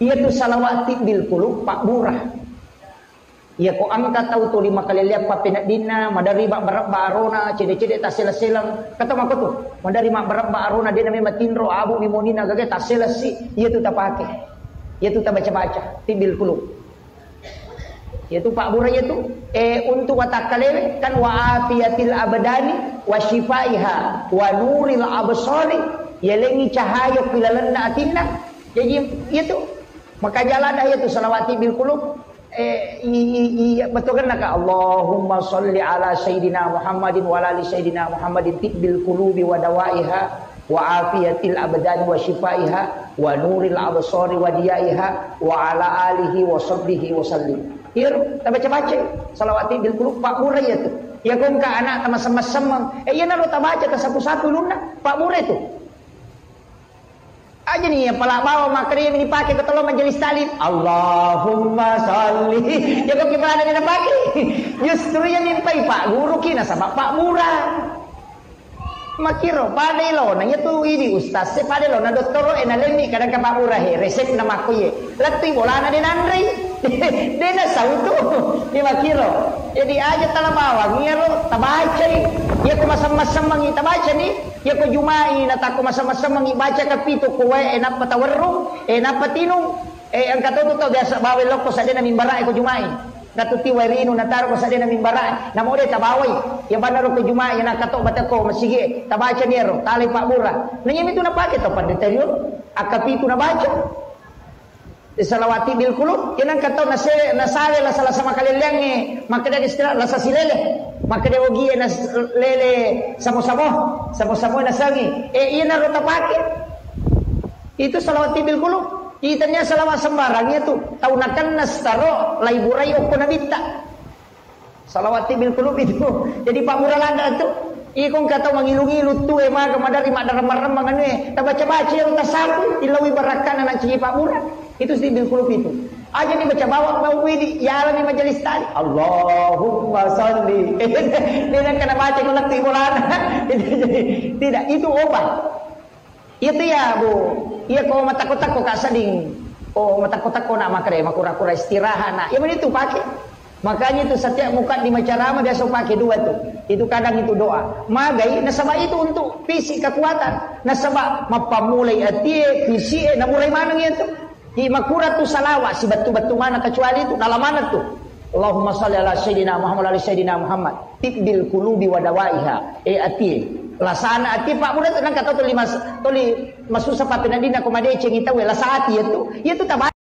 Ia tu salawati bil qulub pak murah. Ia ko angkat tahu tu 5 kali lihat pa pinadina madari ba barab ba arona cede-cede tasela-selang kata mako tu madari ma barab ba arona dia nami matinro abu mimonina gage tasela si ia tu tak pakai. Ia tu tak baca-baca tibil qulub. Ia tu pak murah ia tu untuk watakalewe kan wa afiyatil abdani wa shifaiha wa nuril absari ia lengi cahaya pilalanna atinna. Jadi ia tu maka jalan dah ia tu salawati bil qulub. Betul kan nak Allahumma salli ala sayyidina Muhammadin wa ala ali sayyidina Muhammadin tibbil qulubi wa dawaiha wa afiyatil abdan wa shifaiha wa nuril absari wa diyaiha wa ala alihi wa sahbihi wa sallim. Hier tak baca-baca salawati bil qulub pak murah ya tu. Ya kong ka anak sama-sama ya na lo tak baca ta sapu-sapu luna pak murah tu. Aja nih yang pala bawa makri ini dipakai ke tolong majelis talim. Allahumma salli. Ya kok gimana dia pakai? Justru yang nimpai pak guru kina sama pak murah. Makiro pada lo nanya tu ini ustaz se pada lo na doktor ena lemi kadang ka pak murah he resep nama ko ye. Lati bola na dinandri. Dena sautu. Di makiro. Jadi aja tala bawa ngiro tabaca. Ya ko masam-masam mangi tabaca ni. Ya ko jumai na tako masam-masam mangi baca kapito ko wae enak patawarru enak patinung ang katoto to biasa bawe loko sa dena mimbara ko jumai natuti wairino nataro ko sa dena mimbara na mo de tabaway ya banaro ko jumai na kato batako masige tabaca nero tali pak murah nanya itu na pake to pandeterior akapito na baca salawati bil qulub yan ang kato nasale la sala sama kalilyange maka dia istirahat la sa silele maka dia ogi na lele samo-samo na sangi iyan na rota pake itu salawati bil qulub itanya salawat sembarang itu taunakan nastaro laiburai okko nabita salawati bil qulub itu jadi pak murah landa tu ikong kata mangilu-ngilu tu maga madari madar-remang ane ta baca-baca yang tasabu ilawi barakan anak cigi pak murah itu si bil qulub itu aja nih baca bawa mau widi ya nih majelis tadi Allahumma salli dia kena baca kelak timulana tidak itu obat itu ya bu iya kau matakot-takot kasading matakot-takot nak makre makura-kura istirahat nak ya itu pakai makanya itu setiap muka di macarama biasa pakai dua tuh itu kadang itu doa magai nasabah itu untuk fisik kekuatan nasabah mapamulai atie fisik namurai mana gitu di makura tu salawat si batu-batu mana kecuali itu dalam mana tuh Allahumma salli ala sayyidina Muhammad ala sayyidina Muhammad tibbil qulubi wa dawaiha ati lasana ati pak muda tu nang kata tu masuk sapatin dina komade cengita we lasati itu tabah